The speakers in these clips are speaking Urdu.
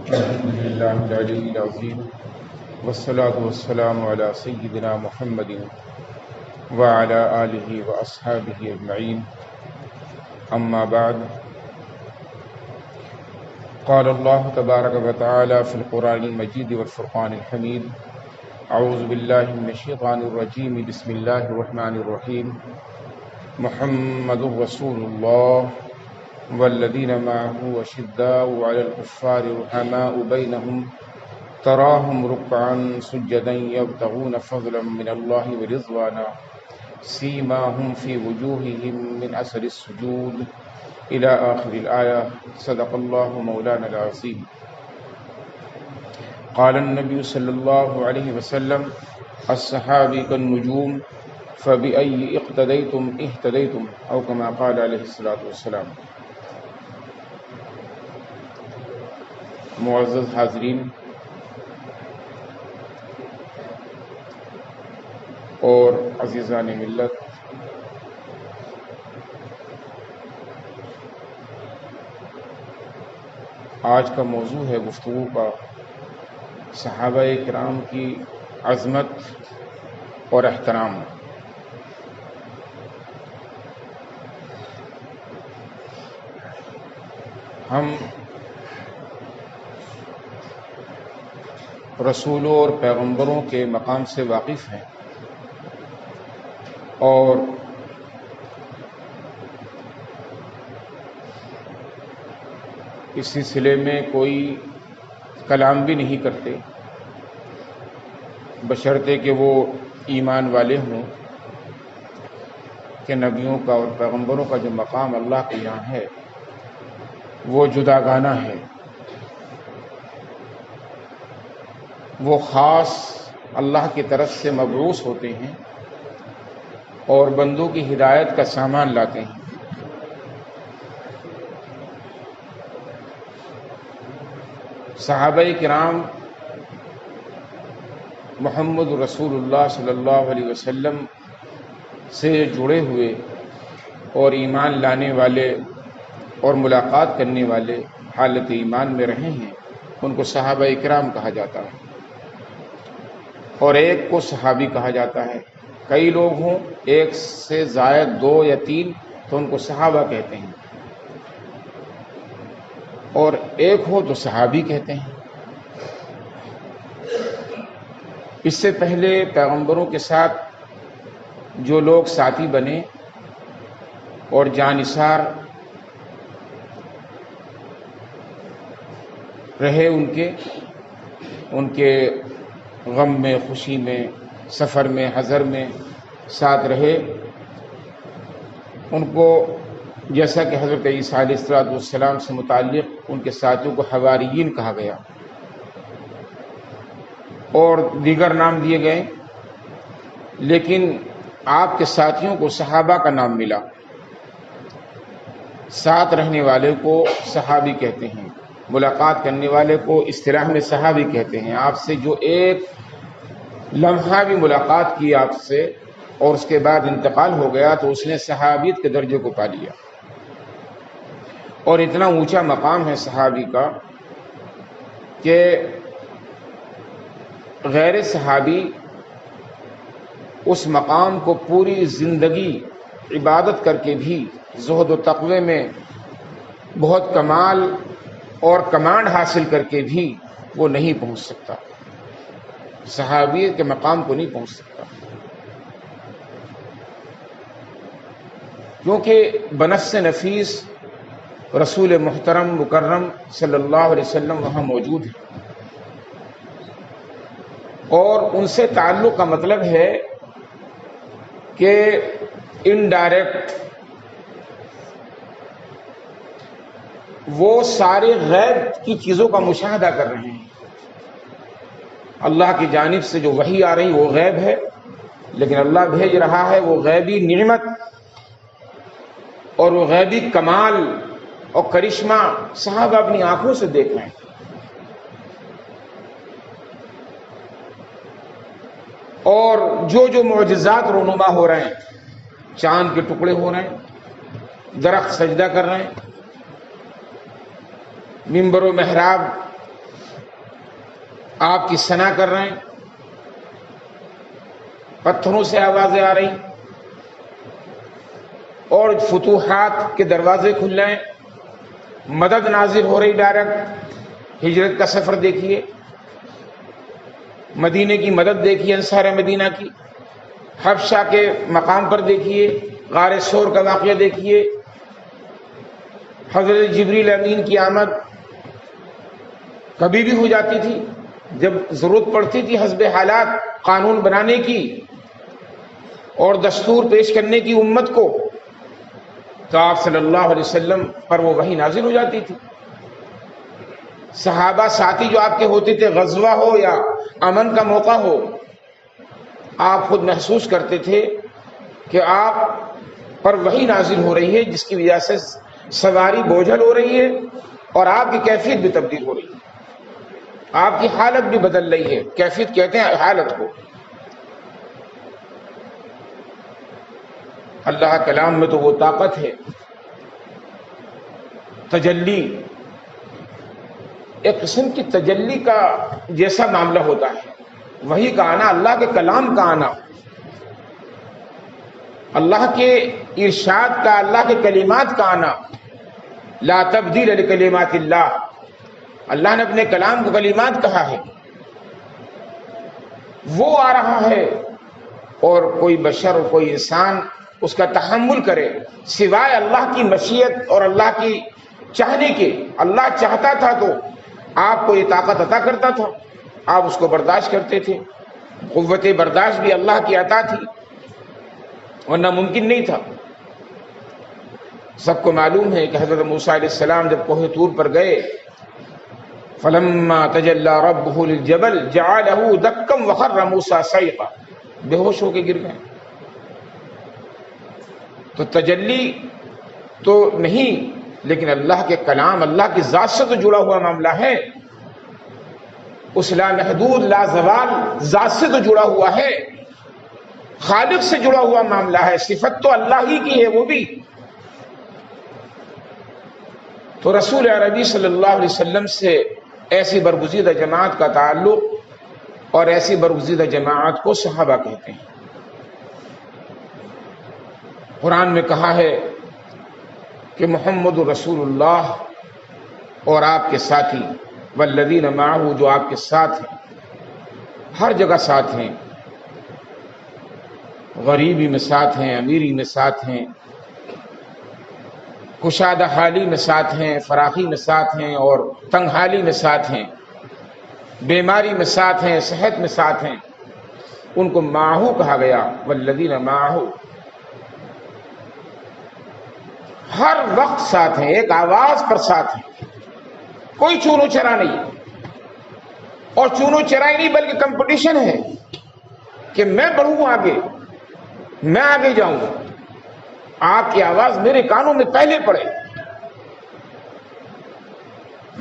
الحمد لله العلي العظيم والصلاة والسلام على سيدنا محمد وعلى آله وأصحابه أجمعين. أما بعد، قال الله تبارك وتعالى في القرآن المجيد والفرقان الحميد: أعوذ بالله من الشيطان الرجيم، بسم الله الرحمن الرحيم. محمد رسول الله والذين معه أشداء على الكفار رحماء بينهم تراهم ركعا سجدا يبتغون فضلا من الله ورضوانا سيماهم في وجوههم من أثر السجود إلى آخر الآية. صدق الله مولانا العظيم. قال النبي صلى الله عليه وسلم: الصحابة كالنجوم فبأي اقتديتم اهتديتم، أو كما قال عليه الصلاة والسلام. معزز حاضرین اور عزیزان ملت، آج کا موضوع ہے گفتگو کا صحابہ کرام کی عظمت اور احترام۔ ہم رسولوں اور پیغمبروں کے مقام سے واقف ہیں، اور اس سلسلے میں کوئی کلام بھی نہیں کرتے، بشرطے کہ وہ ایمان والے ہوں کہ نبیوں کا اور پیغمبروں کا جو مقام اللہ کے یہاں ہے وہ جداگانہ ہے، وہ خاص اللہ کی طرف سے مبعوث ہوتے ہیں اور بندوں کی ہدایت کا سامان لاتے ہیں۔ صحابہ کرام محمد رسول اللہ صلی اللہ علیہ وسلم سے جڑے ہوئے اور ایمان لانے والے اور ملاقات کرنے والے حالت ایمان میں رہے ہیں، ان کو صحابہ کرام کہا جاتا ہے، اور ایک کو صحابی کہا جاتا ہے۔ کئی لوگ ہوں، ایک سے زائد دو یا تین، تو ان کو صحابہ کہتے ہیں، اور ایک ہو تو صحابی کہتے ہیں۔ اس سے پہلے پیغمبروں کے ساتھ جو لوگ ساتھی بنے اور جانثار رہے، ان کے غم میں، خوشی میں، سفر میں، حضر میں ساتھ رہے، ان کو جیسا کہ حضرت عیسیٰ علیہ السلام سے متعلق ان کے ساتھیوں کو حواریین کہا گیا، اور دیگر نام دیے گئے، لیکن آپ کے ساتھیوں کو صحابہ کا نام ملا۔ ساتھ رہنے والے کو صحابی کہتے ہیں، ملاقات کرنے والے کو اصطلاح میں صحابی کہتے ہیں۔ آپ سے جو ایک لمحہ بھی ملاقات کی آپ سے اور اس کے بعد انتقال ہو گیا تو اس نے صحابیت کے درجے کو پا لیا، اور اتنا اونچا مقام ہے صحابی کا کہ غیر صحابی اس مقام کو پوری زندگی عبادت کر کے بھی، زہد و تقوی میں بہت کمال اور کمانڈ حاصل کر کے بھی وہ نہیں پہنچ سکتا، صحابیت کے مقام کو نہیں پہنچ سکتا، کیونکہ بنفس نفیس رسول محترم مکرم صلی اللہ علیہ وسلم وہاں موجود ہے، اور ان سے تعلق کا مطلب ہے کہ انڈائریکٹ وہ سارے غیب کی چیزوں کا مشاہدہ کر رہے ہیں۔ اللہ کی جانب سے جو وحی آ رہی وہ غیب ہے، لیکن اللہ بھیج رہا ہے وہ غیبی نعمت اور وہ غیبی کمال اور کرشمہ صحابہ اپنی آنکھوں سے دیکھ رہے ہیں۔ اور جو جو معجزات رونما ہو رہے ہیں، چاند کے ٹکڑے ہو رہے ہیں، درخت سجدہ کر رہے ہیں، منبر و محراب آپ کی ثنا کر رہے ہیں، پتھروں سے آوازیں آ رہی اور فتوحات کے دروازے کھل رہے ہیں، مدد نازل ہو رہی ڈائریکٹ۔ ہجرت کا سفر دیکھیے، مدینے کی مدد دیکھیے، انصار مدینہ کی، حبشہ کے مقام پر دیکھیے، غار ثور کا واقعہ دیکھیے، حضرت جبریل امین کی آمد کبھی بھی ہو جاتی تھی جب ضرورت پڑتی تھی حسب حالات قانون بنانے کی اور دستور پیش کرنے کی امت کو، تو آپ صلی اللہ علیہ وسلم پر وہ وحی نازل ہو جاتی تھی۔ صحابہ ساتھی جو آپ کے ہوتے تھے، غزوہ ہو یا امن کا موقع ہو، آپ خود محسوس کرتے تھے کہ آپ پر وحی نازل ہو رہی ہے، جس کی وجہ سے سواری بوجھل ہو رہی ہے اور آپ کی کیفیت بھی تبدیل ہو رہی ہے، آپ کی حالت بھی بدل رہی ہے۔ کیفیت کہتے ہیں حالت کو۔ اللہ کلام میں تو وہ طاقت ہے، تجلی، ایک قسم کی تجلی کا جیسا معاملہ ہوتا ہے۔ وحی کا آنا، اللہ کے کلام کا آنا، اللہ کے ارشاد کا، اللہ کے کلمات کا آنا، لا تبدیل لکلمات اللہ، اللہ نے اپنے کلام کو کلمات کہا ہے، وہ آ رہا ہے، اور کوئی بشر اور کوئی انسان اس کا تحمل کرے سوائے اللہ کی مشیت اور اللہ کی چاہنے کے۔ اللہ چاہتا تھا تو آپ کو یہ طاقت عطا کرتا تھا، آپ اس کو برداشت کرتے تھے۔ قوت برداشت بھی اللہ کی عطا تھی، ورنہ ممکن نہیں تھا۔ سب کو معلوم ہے کہ حضرت موسیٰ علیہ السلام جب کوہ طور پر گئے، فلما تجلی ربہ للجبل جعلہ دکا وخر موسیٰ صعقا، بے ہوش ہو کے گر گئے۔ تو تجلی تو نہیں، لیکن اللہ کے کلام، اللہ کی ذات سے تو جڑا ہوا معاملہ ہے، اس لا محدود لا زوال ذات سے تو جڑا ہوا ہے، خالق سے جڑا ہوا معاملہ ہے، صفت تو اللہ ہی کی ہے وہ بھی۔ تو رسول عربی صلی اللہ علیہ وسلم سے ایسی برگزیدہ جماعت کا تعلق، اور ایسی برگزیدہ جماعت کو صحابہ کہتے ہیں۔ قرآن میں کہا ہے کہ محمد رسول اللہ اور آپ کے ساتھی، والذین معہ، جو آپ کے ساتھ ہیں، ہر جگہ ساتھ ہیں، غریبی میں ساتھ ہیں، امیری میں ساتھ ہیں، کشادہ حالی میں ساتھ ہیں، فراخی میں ساتھ ہیں، اور تنگ حالی میں ساتھ ہیں، بیماری میں ساتھ ہیں، صحت میں ساتھ ہیں، ان کو معہو کہا گیا، والذین معہو، ہر وقت ساتھ ہیں، ایک آواز پر ساتھ ہیں، کوئی چونو چرا نہیں، اور چونو چرائی نہیں بلکہ کمپٹیشن ہے کہ میں بڑھوں آگے، میں آگے جاؤں، آپ کی آواز میرے کانوں میں پہلے پڑے،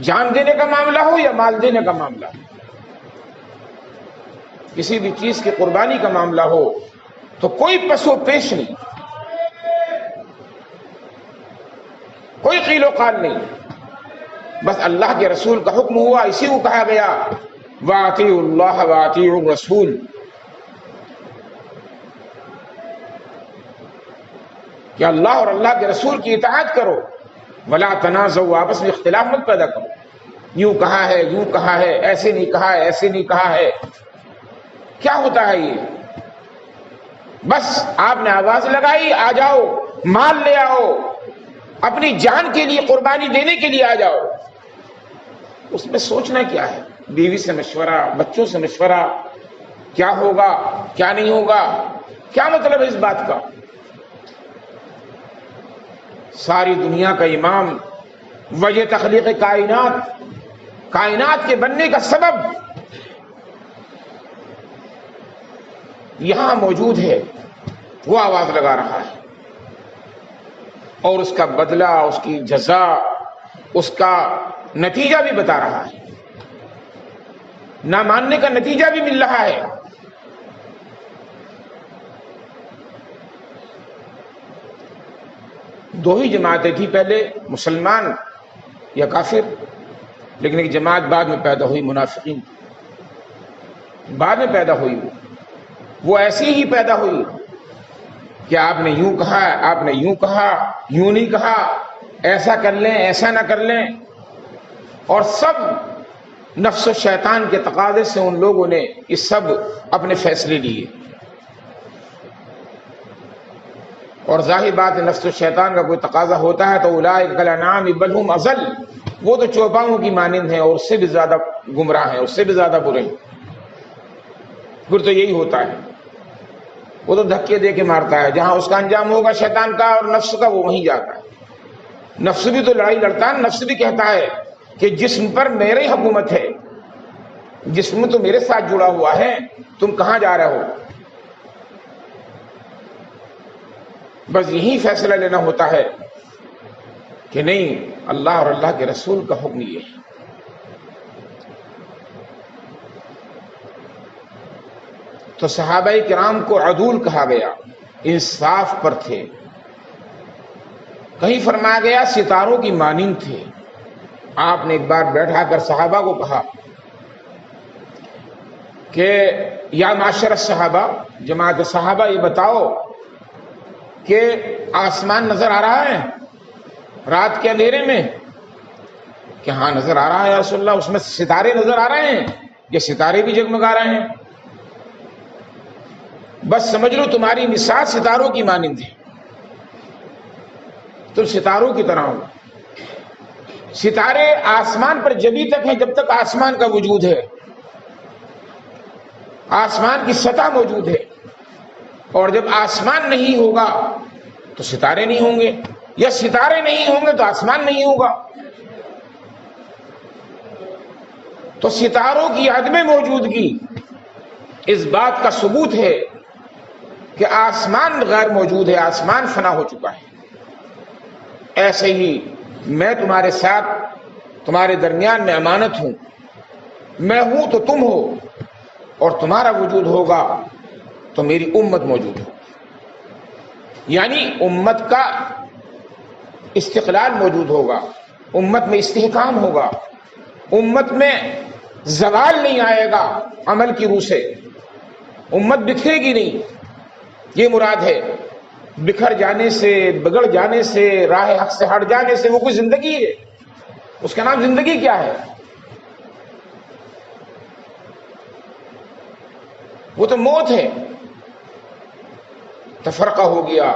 جان دینے کا معاملہ ہو یا مال دینے کا معاملہ ہو، کسی بھی چیز کی قربانی کا معاملہ ہو تو کوئی پس و پیش نہیں، کوئی قیل و قال نہیں، بس اللہ کے رسول کا حکم ہوا، اسی کو کہا گیا وَأَطِيعُوا اللَّهَ وَأَطِيعُوا الرَّسُولَ، کہ اللہ اور اللہ کے رسول کی اطاعت کرو، وَلَا تَنَازَعُوا، آپس میں اختلاف مت پیدا کرو، یوں کہا ہے، یوں کہا ہے، ایسے نہیں کہا ہے، ایسے نہیں کہا ہے، کیا ہوتا ہے یہ؟ بس آپ نے آواز لگائی، آ جاؤ، مال لے آؤ، اپنی جان کے لیے قربانی دینے کے لیے آ جاؤ۔ اس میں سوچنا کیا ہے؟ بیوی سے مشورہ، بچوں سے مشورہ، کیا ہوگا کیا نہیں ہوگا، کیا مطلب ہے اس بات کا؟ ساری دنیا کا امام، وجہ تخلیق کائنات، کائنات کے بننے کا سبب یہاں موجود ہے، وہ آواز لگا رہا ہے، اور اس کا بدلہ، اس کی جزا، اس کا نتیجہ بھی بتا رہا ہے، نہ ماننے کا نتیجہ بھی مل رہا ہے۔ دو ہی جماعتیں تھیں پہلے، مسلمان یا کافر، لیکن ایک جماعت بعد میں پیدا ہوئی، منافقین۔ بعد میں پیدا ہوئی وہ ایسی ہی پیدا ہوئی کہ آپ نے یوں کہا، آپ نے یوں کہا، یوں نہیں کہا، ایسا کر لیں، ایسا نہ کر لیں، اور سب نفس و شیطان کے تقاضے سے ان لوگوں نے یہ سب اپنے فیصلے لیے. اور ظاہر بات ہے نفس و شیطان کا کوئی تقاضا ہوتا ہے تو اولئک کالانعام بل هم اضل، وہ تو چوپاؤں کی مانند ہیں اور اس سے بھی زیادہ گمراہ ہیں، اس سے بھی زیادہ برے ہیں. پھر تو یہی ہوتا ہے، وہ تو دھکے دے کے مارتا ہے، جہاں اس کا انجام ہوگا شیطان کا اور نفس کا وہ وہیں جاتا ہے. نفس بھی تو لڑائی لڑتا ہے، نفس بھی کہتا ہے کہ جسم پر میری حکومت ہے، جسم تو میرے ساتھ جڑا ہوا ہے، تم کہاں جا رہے ہو. بس یہی فیصلہ لینا ہوتا ہے کہ نہیں، اللہ اور اللہ کے رسول کا حکم یہ ہے. تو صحابہ کرام کو عدول کہا گیا، انصاف پر تھے. کہیں فرمایا گیا ستاروں کی مانند تھے. آپ نے ایک بار بیٹھا کر صحابہ کو کہا کہ یا معاشر الصحابہ، جماعت صحابہ، یہ بتاؤ کہ آسمان نظر آ رہا ہے رات کے اندھیرے میں؟ کہ ہاں نظر آ رہا ہے یا رسول اللہ، اس میں ستارے نظر آ رہے ہیں، یہ ستارے بھی جگمگا رہے ہیں. بس سمجھ لو تمہاری مثال ستاروں کی مانند ہے، تم ستاروں کی طرح ہو. ستارے آسمان پر جبھی تک ہیں جب تک آسمان کا وجود ہے، آسمان کی سطح موجود ہے، اور جب آسمان نہیں ہوگا تو ستارے نہیں ہوں گے، یا ستارے نہیں ہوں گے تو آسمان نہیں ہوگا. تو ستاروں کی عدم موجودگی اس بات کا ثبوت ہے کہ آسمان غیر موجود ہے، آسمان فنا ہو چکا ہے. ایسے ہی میں تمہارے ساتھ، تمہارے درمیان میں امانت ہوں، میں ہوں تو تم ہو، اور تمہارا وجود ہوگا تو میری امت موجود ہو. یعنی امت کا استقلال موجود ہوگا، امت میں استحکام ہوگا، امت میں زوال نہیں آئے گا عمل کی روح سے، امت بکھرے گی نہیں. یہ مراد ہے. بکھر جانے سے، بگڑ جانے سے، راہ حق سے ہٹ جانے سے وہ کوئی زندگی ہے؟ اس کا نام زندگی کیا ہے؟ وہ تو موت ہے. تفرقہ ہو گیا،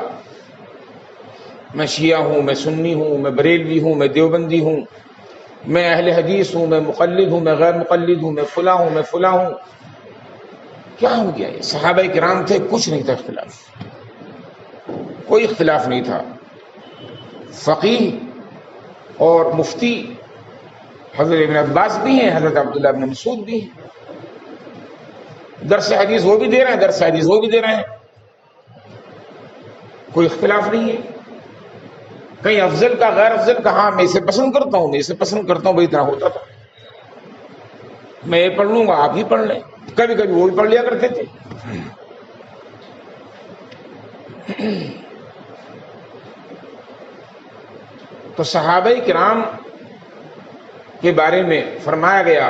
میں شیعہ ہوں، میں سنی ہوں، میں بریلوی ہوں، میں دیوبندی ہوں، میں اہل حدیث ہوں، میں مقلد ہوں، میں غیر مقلد ہوں، میں فلاں ہوں، میں فلاں ہوں. کیا ہو گیا؟ یہ صحابہ کرام تھے، کچھ نہیں تھا اختلاف، کوئی اختلاف نہیں تھا. فقیہ اور مفتی حضرت ابن عباس بھی ہیں، حضرت عبداللہ ابن مسعود بھی ہیں. درس حدیث وہ بھی دے رہے ہیں، درس حدیث وہ بھی دے رہے ہیں، کوئی اختلاف نہیں ہے. کہیں افضل کا غیر افضل کا، ہاں میں اسے پسند کرتا ہوں، میں اسے پسند کرتا ہوں، بھائی اتنا ہوتا تھا. میں یہ پڑھ لوں گا، آپ ہی پڑھ لیں. کبھی کبھی وہ بھی پڑھ لیا کرتے تھے. تو صحابہ کرام کے بارے میں فرمایا گیا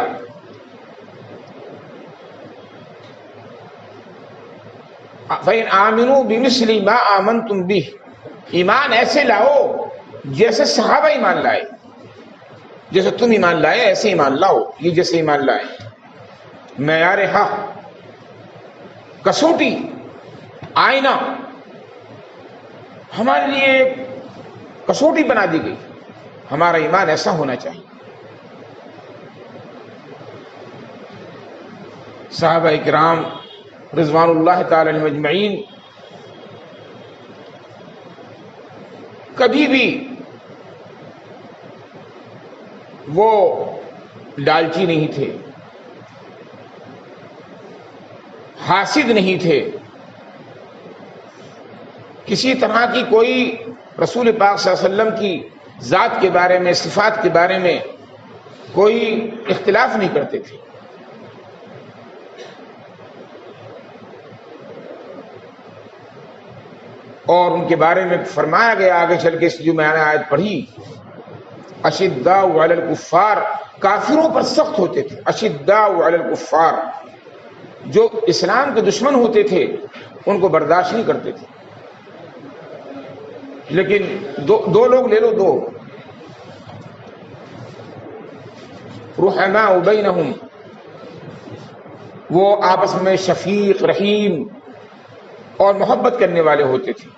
فَإِنْ آمِنُوا بِمِثْلِ مَا آمَنْتُمْ بِهِ، ایمان ایسے لاؤ جیسے صحابہ ایمان لائے، جیسے تم ایمان لائے ایسے ایمان لاؤ. یہ جیسے ایمان لائے، معیار حق، کسوٹی، آئینہ ہمارے لیے کسوٹی بنا دی گئی. ہمارا ایمان ایسا ہونا چاہیے. صحابہ کرام رضوان اللہ تعالی علیہم اجمعین کبھی بھی وہ لالچی نہیں تھے، حاسد نہیں تھے، کسی طرح کی کوئی رسول پاک صلی اللہ علیہ وسلم کی ذات کے بارے میں، صفات کے بارے میں کوئی اختلاف نہیں کرتے تھے. اور ان کے بارے میں فرمایا گیا آگے چل کے، جو میں نے آیت پڑھی، اشداء علی الکفار، کافروں پر سخت ہوتے تھے. اشداء علی الکفار، جو اسلام کے دشمن ہوتے تھے ان کو برداشت نہیں کرتے تھے. لیکن دو لوگ لے لو، دو رحماء بینہم، وہ آپس میں شفیق، رحیم اور محبت کرنے والے ہوتے تھے.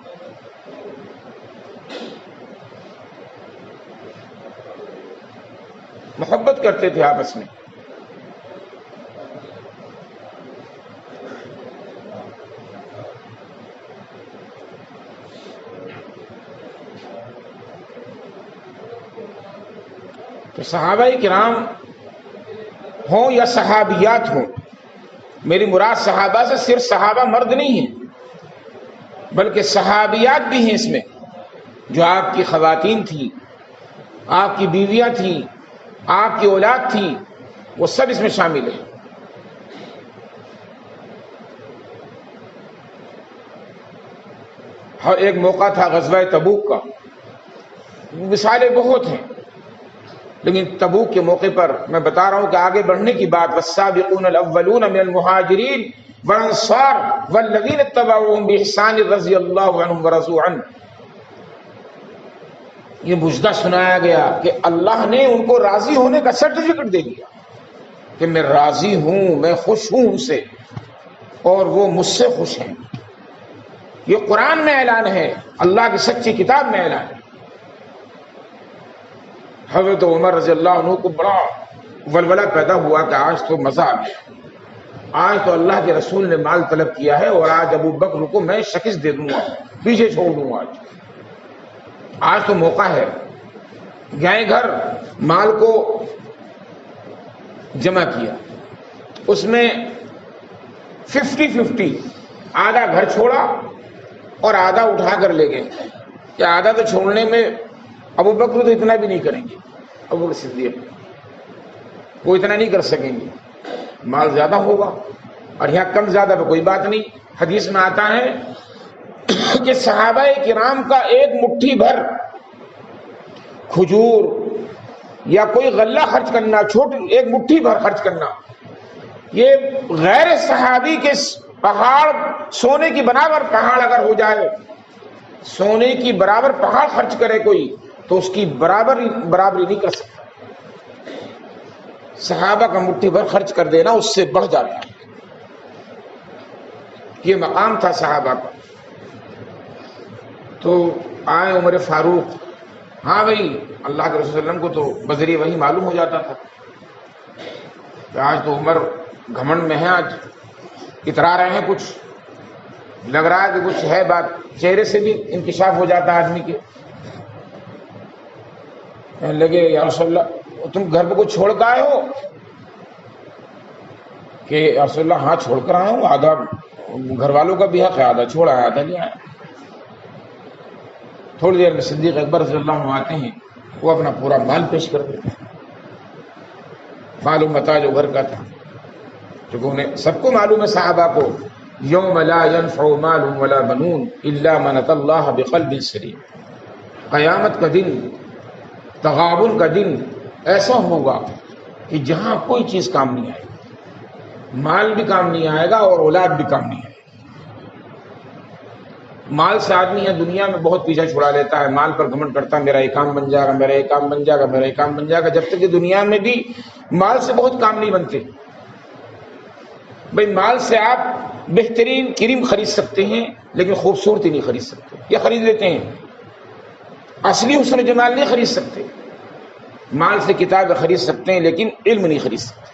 محبت کرتے تھے آپس میں. تو صحابہ کرام ہوں یا صحابیات ہوں، میری مراد صحابہ سے صرف صحابہ مرد نہیں ہیں، بلکہ صحابیات بھی ہیں اس میں، جو آپ کی خواتین تھیں، آپ کی بیویاں تھیں، آپ کی اولاد تھی، وہ سب اس میں شامل ہیں. ہر ایک موقع تھا غزوہ تبوک کا، مثالیں بہت ہیں، لیکن تبوک کے موقع پر میں بتا رہا ہوں کہ آگے بڑھنے کی بات، والسابقون الاولون من المہاجرین والانصار والذین اتبعوهم باحسان رضی اللہ عنہم ورضوا عنہ. یہ مجدہ سنایا گیا کہ اللہ نے ان کو راضی ہونے کا سرٹیفکیٹ دے دیا کہ میں راضی ہوں، میں خوش ہوں ان سے اور وہ مجھ سے خوش ہیں. یہ قرآن میں اعلان ہے، اللہ کی سچی کتاب میں اعلان ہے. حضرت عمر رضی اللہ عنہ کو بڑا ولولہ پیدا ہوا کہ آج تو مزہ آ گیا، آج تو اللہ کے رسول نے مال طلب کیا ہے اور آج ابو بکر کو میں شکست دے دوں گا، پیچھے چھوڑ دوں گا. آج تو موقع ہے. گئے گھر، مال کو جمع کیا، اس میں 50-50، آدھا گھر چھوڑا اور آدھا اٹھا کر لے گئے. کہ آدھا تو چھوڑنے میں ابو بکر تو اتنا بھی نہیں کریں گے، ابو بکر صدیق وہ اتنا نہیں کر سکیں گے، مال زیادہ ہوگا. اور یہاں کم زیادہ پہ کوئی بات نہیں. حدیث میں آتا ہے کہ صحابہ کرام کا ایک مٹھی بھر کھجور یا کوئی غلہ خرچ کرنا، چھوٹی ایک مٹھی بھر خرچ کرنا، یہ غیر صحابی کے پہاڑ، سونے کی برابر پہاڑ اگر ہو جائے، سونے کی برابر پہاڑ خرچ کرے کوئی تو اس کی برابری نہیں کر سکتا. صحابہ کا مٹھی بھر خرچ کر دینا اس سے بڑھ جاتا ہے. یہ مقام تھا صحابہ کا. تو آئے عمر فاروق، ہاں بھائی اللہ کے رسول صلی اللہ علیہ وسلم کو تو بذریعہ وہی معلوم ہو جاتا تھا کہ آج تو عمر گھمنڈ میں ہے، آج اترا رہے ہیں، کچھ لگ رہا ہے کہ کچھ ہے بات. چہرے سے بھی انکشاف ہو جاتا ہے آدمی کے. کہنے لگے یا رسول اللہ تم گھر پہ کچھ چھوڑ کر آئے ہو؟ کہ یا رسول اللہ ہاں چھوڑ کر آیا ہوں، آدھا گھر والوں کا بھی حق ہے، آدھا چھوڑا ہے آدھا نہیں آیا. تھوڑی دیر میں صدیق اکبر رضی اللہ عنہ آتے ہیں، وہ اپنا پورا مال پیش کر دیتے ہیں، معلوم متا جو گھر کا تھا. چونکہ انہیں سب کو معلوم ہے صحابہ کو، یوم لا ينفع مال ولا بنون الا من اتى اللہ بقلب سلیم. قیامت کا دن، تغابن کا دن ایسا ہوگا کہ جہاں کوئی چیز کام نہیں آئے گی، مال بھی کام نہیں آئے گا اور اولاد بھی کام نہیں آئے گی. مال سے آدمی ہے دنیا میں بہت پیچھا چھڑا لیتا ہے، مال پر گھمنڈ کرتا ہے، میرا یہ کام بن جائے گا، میرا یہ کام بن جائے گا، میرا یہ کام بن جائے گا. جب تک کہ دنیا میں بھی مال سے بہت کام نہیں بنتے. بھائی مال سے آپ بہترین کریم خرید سکتے ہیں لیکن خوبصورتی نہیں خرید سکتے. یہ خرید لیتے ہیں، اصلی حسن و جمال نہیں خرید سکتے. مال سے کتابیں خرید سکتے ہیں لیکن علم نہیں خرید سکتے.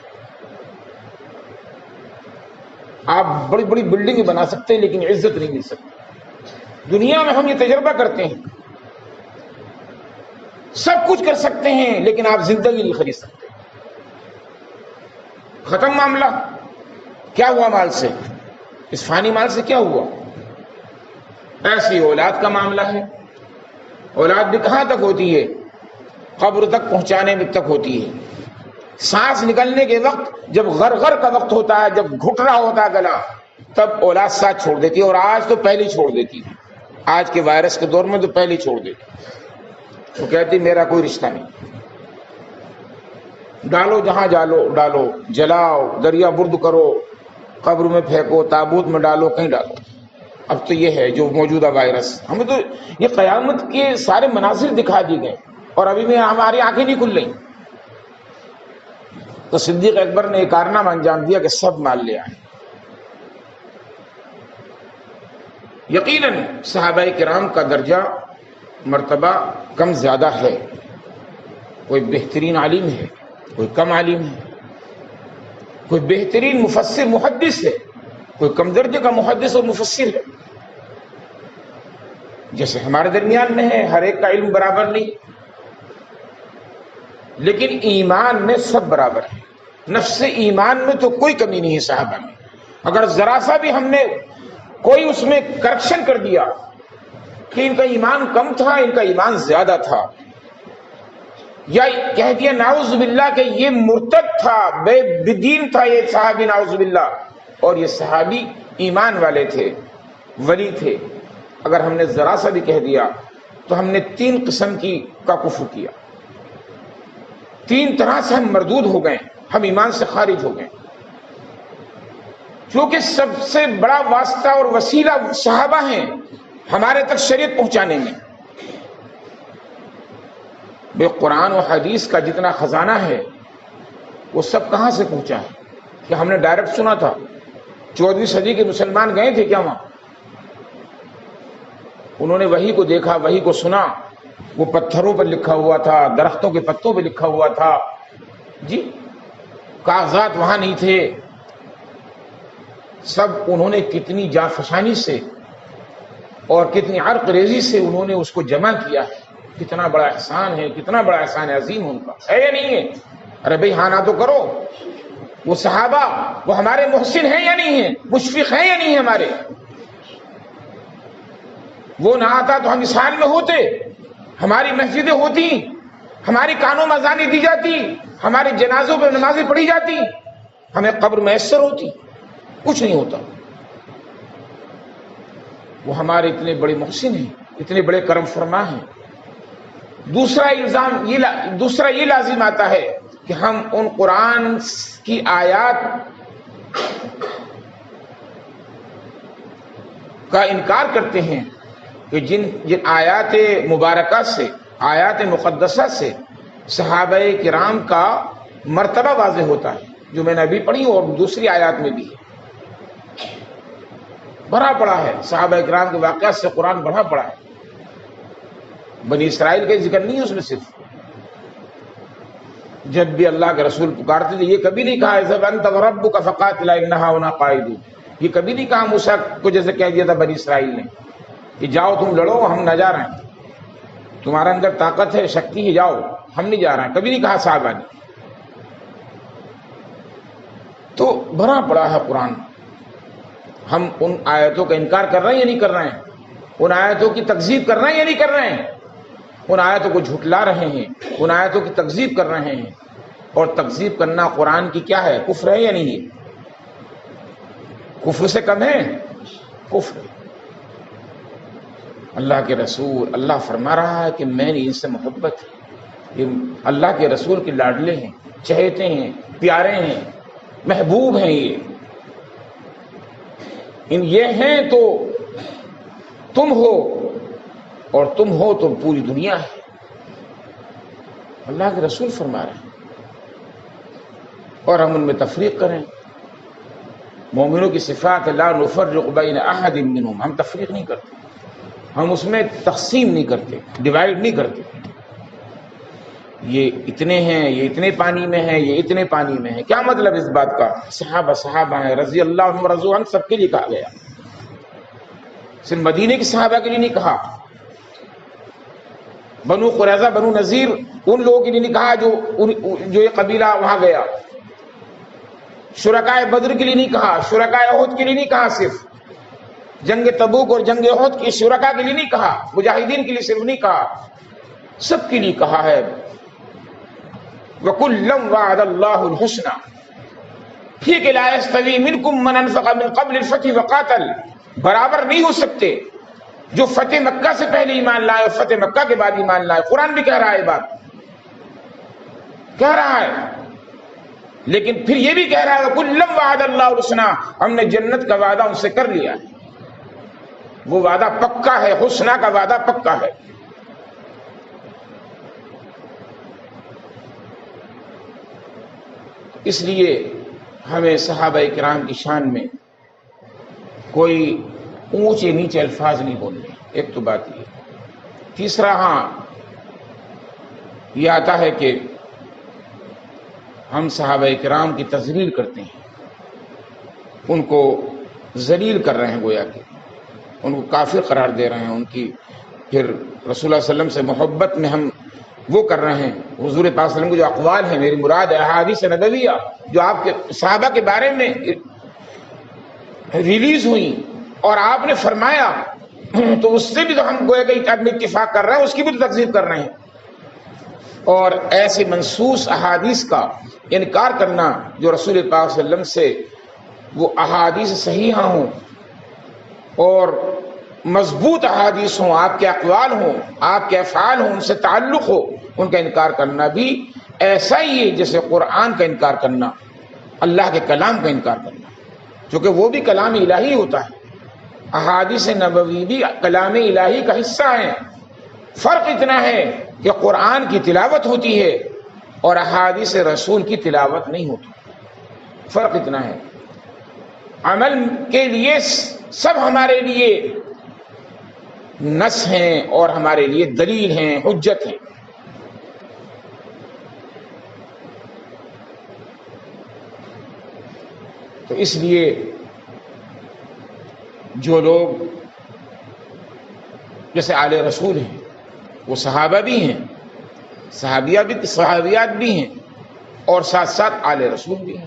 آپ بڑی بڑی بلڈنگیں بنا سکتے ہیں لیکن عزت نہیں مل سکتی. دنیا میں ہم یہ تجربہ کرتے ہیں، سب کچھ کر سکتے ہیں لیکن آپ زندگی نہیں خرید سکتے. ختم معاملہ. کیا ہوا مال سے؟ اس فانی مال سے کیا ہوا؟ ایسی اولاد کا معاملہ ہے. اولاد بھی کہاں تک ہوتی ہے؟ قبر تک پہنچانے میں تک ہوتی ہے. سانس نکلنے کے وقت جب غرغر کا وقت ہوتا ہے، جب گھٹ رہا ہوتا ہے گلا، تب اولاد ساتھ چھوڑ دیتی ہے. اور آج تو پہلے چھوڑ دیتی ہے، آج کے وائرس کے دور میں تو پہلے چھوڑ دیتی. وہ کہتی میرا کوئی رشتہ نہیں. ڈالو جہاں ڈالو، جلاؤ، دریا برد کرو، قبر میں پھینکو، تابوت میں ڈالو، کہیں ڈالو. اب تو یہ ہے جو موجودہ وائرس. ہمیں تو یہ قیامت کے سارے مناظر دکھا دی گئے اور ابھی میں ہماری آنکھیں نہیں کھل رہی. تو صدیق اکبر نے ایک کارنامہ انجام دیا کہ سب مال لے آئے. یقیناً صحابہ کرام کا درجہ مرتبہ کم زیادہ ہے. کوئی بہترین عالم ہے، کوئی کم عالم ہے، کوئی بہترین مفسر محدث ہے، کوئی کم درجے کا محدث اور مفسر ہے. جیسے ہمارے درمیان میں ہے، ہر ایک کا علم برابر نہیں، لیکن ایمان میں سب برابر ہے. نفس ایمان میں تو کوئی کمی نہیں ہے صحابہ میں. اگر ذرا سا بھی ہم نے کوئی اس میں کرپشن کر دیا کہ ان کا ایمان کم تھا، ان کا ایمان زیادہ تھا، یا کہہ دیا نعوذ باللہ کہ یہ مرتد تھا، بے دین تھا یہ صحابی نعوذ باللہ، اور یہ صحابی ایمان والے تھے، ولی تھے، اگر ہم نے ذرا سا بھی کہہ دیا تو ہم نے 3 قسم کا کفر کیا. 3 طرح سے ہم مردود ہو گئے، ہم ایمان سے خارج ہو گئے. کیونکہ سب سے بڑا واسطہ اور وسیلہ صحابہ ہیں ہمارے تک شریعت پہنچانے میں. بے قرآن و حدیث کا جتنا خزانہ ہے وہ سب کہاں سے پہنچا ہے؟ کہ ہم نے ڈائریکٹ سنا تھا؟ 14ویں صدی کے مسلمان گئے تھے کیا وہاں؟ انہوں نے وحی کو دیکھا، وحی کو سنا. وہ پتھروں پر لکھا ہوا تھا، درختوں کے پتوں پہ لکھا ہوا تھا. جی کاغذات وہاں نہیں تھے. سب انہوں نے کتنی جانفشانی سے اور کتنی عرق ریزی سے انہوں نے اس کو جمع کیا ہے. کتنا بڑا احسان ہے، کتنا بڑا احسان عظیم ان کا ہے یا نہیں ہے؟ ارے بھائی ہاں نہ تو کرو. وہ صحابہ وہ ہمارے محسن ہیں یا نہیں ہیں؟ مشفق ہیں یا نہیں ہیں ہمارے؟ وہ نہ آتا تو ہم اس حال میں ہوتے، ہماری مسجدیں ہوتی، ہماری کانوں میں اذانیں دی جاتی، ہمارے جنازوں پہ نمازیں پڑھی جاتی، ہمیں قبر میسر ہوتی. کچھ نہیں ہوتا. وہ ہمارے اتنے بڑے محسن ہیں، اتنے بڑے کرم فرما ہیں. دوسرا یہ لازم آتا ہے کہ ہم ان قرآن کی آیات کا انکار کرتے ہیں کہ جن آیات مبارکہ سے، آیات مقدسہ سے صحابہ کرام کا مرتبہ واضح ہوتا ہے، جو میں نے ابھی پڑھی اور دوسری آیات میں بھی ہے. بڑا پڑا ہے صحابہ کرام کے واقعات سے قرآن بڑا پڑا ہے. بنی اسرائیل کا ذکر نہیں ہے اس میں. صرف جب بھی اللہ کے رسول پکارتے تھے یہ کبھی نہیں کہا اذهب انت وربك فقاتلا انها هنا قاعدون. یہ کبھی نہیں کہا موسیٰ کو جیسے کہہ دیا تھا بنی اسرائیل نے کہ جاؤ تم لڑو، ہم نہ جا رہے ہیں، تمہارا اندر طاقت ہے، شکتی ہے، جاؤ، ہم نہیں جا رہے ہیں. کبھی نہیں کہا صحابہ نے. تو بھرا پڑا ہے قرآن. ہم ان آیتوں کا انکار کر رہے ہیں یا نہیں کر رہے ہیں؟ ان آیتوں کی تکذیب کر رہے ہیں یا نہیں کر رہے ہیں؟ ان آیتوں کو جھٹلا رہے ہیں، ان آیتوں کی تکذیب کر رہے ہیں. اور تکذیب کرنا قرآن کی کیا ہے؟ کفر ہے یا نہیں ہے؟ کفر سے کم ہے؟ کفر. اللہ کے رسول، اللہ فرما رہا ہے کہ میں نے ان سے محبت ہے. یہ اللہ کے رسول کے لاڈلے ہیں، چہیتے ہیں، پیارے ہیں، محبوب ہیں. یہ ہیں تو تم ہو، اور تم ہو تو پوری دنیا ہے. اللہ کے رسول فرما رہے ہیں. اور ہم ان میں تفریق کریں. مومنوں کی صفات لا نفرق بین احد منہم، ہم تفریق نہیں کرتے، ہم اس میں تقسیم نہیں کرتے، ڈیوائیڈ نہیں کرتے. یہ اتنے ہیں، یہ اتنے پانی میں ہیں، یہ اتنے پانی میں ہیں. کیا مطلب اس بات کا؟ صحابہ صحابہ ہیں، رضی اللہ عنہم ورضوا عنہ، سب کے لیے کہا گیا. صرف مدینے کے صحابہ کے لیے نہیں کہا. بنو قریظہ، بنو نذیر، ان لوگوں کے لیے نہیں کہا جو یہ قبیلہ وہاں گیا. شرکائے بدر کے لیے نہیں کہا، شرکائے احد کے لیے نہیں کہا، صرف جنگ تبوک اور جنگ احد کی شرکاء کے لیے نہیں کہا، مجاہدین کے لیے صرف نہیں کہا، سب کے لیے کہا ہے. وَكُلًّا وَعَدَ اللَّهُ الْحُسْنَى ٹھیک ہے. لا يَسْتَوِي مِنْكُمْ مَنْ أَنْفَقَ مِنْ قَبْلِ الْفَتْحِ وَقَاتَلَ، برابر نہیں ہو سکتے جو فتح مکہ سے پہلے ایمان لائے اور فتح مکہ کے بعد ایمان لائے. قرآن بھی کہہ رہا ہے، بات کہہ رہا ہے. لیکن پھر یہ بھی کہہ رہا ہے کلم وعد اللہ الحسنی، ہم نے جنت کا وعدہ ان سے کر لیا ہے، وہ وعدہ پکا ہے، حسنہ کا وعدہ پکا ہے۔ اس لیے ہمیں صحابہ کرام کی شان میں کوئی اونچے نیچے الفاظ نہیں بولنے، ایک تو بات یہ۔ تیسرا، ہاں یہ آتا ہے کہ ہم صحابہ کرام کی تذلیل کرتے ہیں، ان کو ذلیل کر رہے ہیں، گویا کہ ان کو کافر قرار دے رہے ہیں، ان کی پھر رسول اللہ صلی اللہ علیہ وسلم سے محبت میں ہم وہ کر رہے ہیں۔ حضور پاک صلی اللہ علیہ وسلم کے جو اقوال ہیں، میری مراد احادیث نبویہ جو آپ کے صحابہ کے بارے میں ریلیز ہوئی اور آپ نے فرمایا، تو اس سے بھی تو ہم گویا کہ اتفاق کر رہے ہیں، اس کی بھی تو تکذیب کر رہے ہیں۔ اور ایسے منصوص احادیث کا انکار کرنا جو رسول پاک صلی اللہ علیہ وسلم سے وہ احادیث صحیحہ ہوں اور مضبوط احادیث ہوں، آپ کے اقوال ہوں، آپ کے افعال ہوں، ان سے تعلق ہو، ان کا انکار کرنا بھی ایسا ہی ہے جیسے قرآن کا انکار کرنا، اللہ کے کلام کا انکار کرنا، کیونکہ وہ بھی کلام الہی ہوتا ہے، احادیث نبوی بھی کلام الہی کا حصہ ہیں۔ فرق اتنا ہے کہ قرآن کی تلاوت ہوتی ہے اور احادیث رسول کی تلاوت نہیں ہوتی، فرق اتنا ہے۔ عمل کے لیے سب ہمارے لیے نص ہیں اور ہمارے لیے دلیل ہیں، حجت ہیں۔ تو اس لیے جو لوگ جیسے آل رسول ہیں، وہ صحابہ بھی ہیں، صحابیات بھی ہیں، اور ساتھ ساتھ آل رسول بھی ہیں،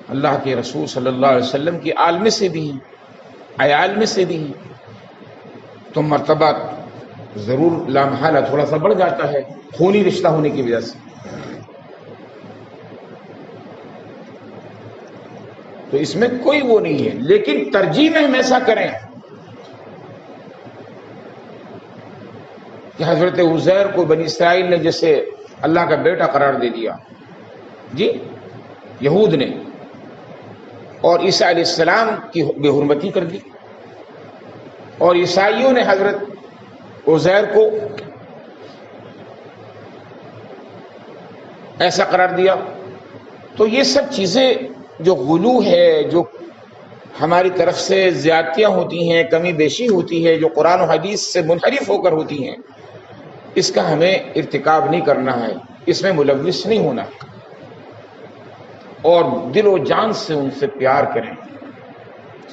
اللہ کے رسول صلی اللہ علیہ وسلم کی آل میں سے بھی ہیں، عیال میں سے بھی ہیں، تو مرتبہ ضرور لامحالہ تھوڑا سا بڑھ جاتا ہے خونی رشتہ ہونے کی وجہ سے۔ تو اس میں کوئی وہ نہیں ہے، لیکن ترجیح میں ہم ایسا کریں کہ حضرت عزیر کو بنی اسرائیل نے جیسے اللہ کا بیٹا قرار دے دیا، جی یہود نے، اور عیسیٰ علیہ السلام کی بے حرمتی کر دی، اور عیسائیوں نے حضرت عزیر کو ایسا قرار دیا، تو یہ سب چیزیں جو غلو ہے، جو ہماری طرف سے زیادتیاں ہوتی ہیں، کمی بیشی ہوتی ہے، جو قرآن و حدیث سے منحرف ہو کر ہوتی ہیں، اس کا ہمیں ارتکاب نہیں کرنا ہے، اس میں ملوث نہیں ہونا، اور دل و جان سے ان سے پیار کریں۔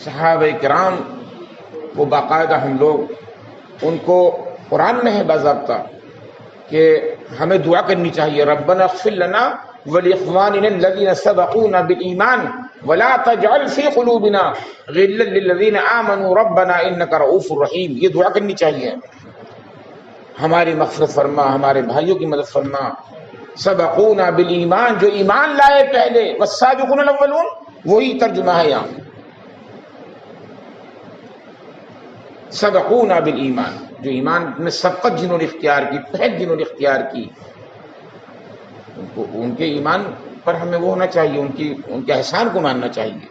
صحابہ کرام کو باقاعدہ ہم لوگ ان کو قرآن میں ہے باضابطہ کہ ہمیں دعا کرنی چاہیے، ربنا اغفر لنا ولاخواننا الذین سبقونا بالایمان ولا تجعل فی قلوبنا غلا للذین آمنوا ربنا انک رؤوف رحیم، یہ دعا کرنی چاہیے، ہماری مغفرت فرما، ہمارے بھائیوں کی مدد فرما۔ سبقونا بالایمان، جو ایمان لائے پہلے، والسابقون الاولون، وہی ترجمہ ہے یہاں، سبقونا بالایمان، جو ایمان میں سبقت جنہوں نے اختیار کی، پہل جنہوں نے اختیار کی، ان کے ایمان پر ہمیں وہ ہونا چاہیے، ان کے احسان کو ماننا چاہیے،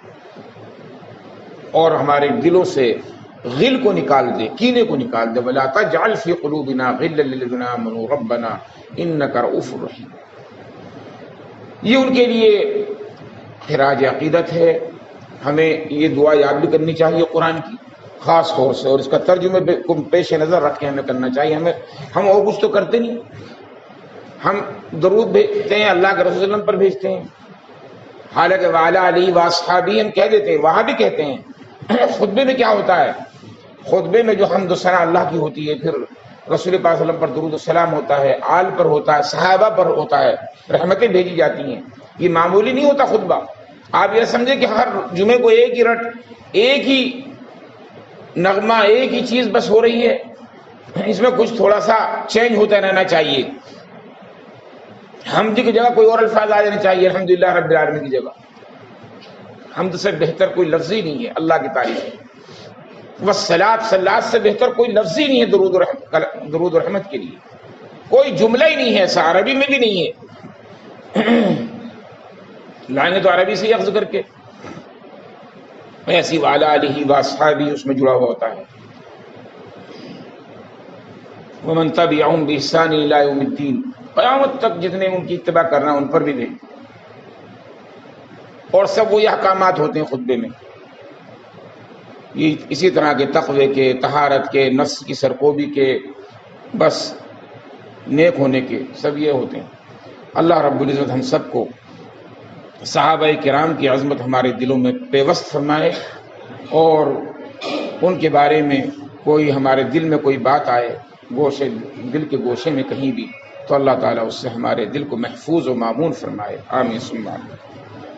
اور ہمارے دلوں سے غل کو نکال دے، کینے کو نکال دے، ولا تجعل فی قلوبنا غلا للذین آمنوا ربنا انک رؤوف رحیم۔ یہ ان کے لیے خراج عقیدت ہے، ہمیں یہ دعا یاد بھی کرنی چاہیے قرآن کی خاص طور سے، اور اس کا ترجمے کو پیش نظر رکھ کے ہمیں کرنا چاہیے۔ ہم اور کچھ تو کرتے نہیں، ہم درود بھیجتے ہیں، اللہ کے رسول صلی اللہ علیہ وسلم پر بھیجتے ہیں، حالانکہ وعلی علیہ واصحابہ ہم کہہ دیتے ہیں، وہاں بھی کہتے ہیں۔ خطبے میں کیا ہوتا ہے؟ خطبے میں جو حمد و ثنا اللہ کی ہوتی ہے، پھر رسول پاک صلی اللہ علیہ وسلم پر درود و سلام ہوتا ہے، آل پر ہوتا ہے، صحابہ پر ہوتا ہے، رحمتیں بھیجی جاتی ہیں۔ یہ معمولی نہیں ہوتا خطبہ، آپ یہ سمجھیں کہ ہر جمعے کو ایک ہی رٹ، ایک ہی نغمہ، ایک ہی چیز بس ہو رہی ہے، اس میں کچھ تھوڑا سا چینج ہوتا رہنا چاہیے، حمد کی جگہ کوئی اور الفاظ آ جانے چاہیے، الحمدللہ رب العالمین کی جگہ۔ حمد سے بہتر کوئی لفظ ہی نہیں ہے اللہ کی تعریف ہے، والصلاۃ، صلاۃ سے بہتر کوئی لفظ ہی نہیں ہے درود و رحمت کے لیے، کوئی جملہ ہی نہیں ہے ایسا، عربی میں بھی نہیں ہے۔ لائیں تو عربی سے ہی اخذ کر کے، ایسی وعلی علیہ واصحابہ اس میں جڑا ہوا ہوتا ہے، ومن تبعهم بإحسان إلى يوم الدین، قیامت تک جتنے ان کی اتباع کرنا ان پر بھی دیں، اور سب وہی احکامات ہوتے ہیں خطبے میں، یہ اسی طرح کے تقوی کے، طہارت کے، نفس کی سرکوبی کے، بس نیک ہونے کے، سب یہ ہوتے ہیں۔ اللہ رب العزت ہم سب کو صحابہ کرام کی عظمت ہمارے دلوں میں پیوست فرمائے، اور ان کے بارے میں کوئی ہمارے دل میں کوئی بات آئے گوشے دل کے گوشے میں کہیں بھی، تو اللہ تعالیٰ اس سے ہمارے دل کو محفوظ و مامون فرمائے، آمین ثم آمین۔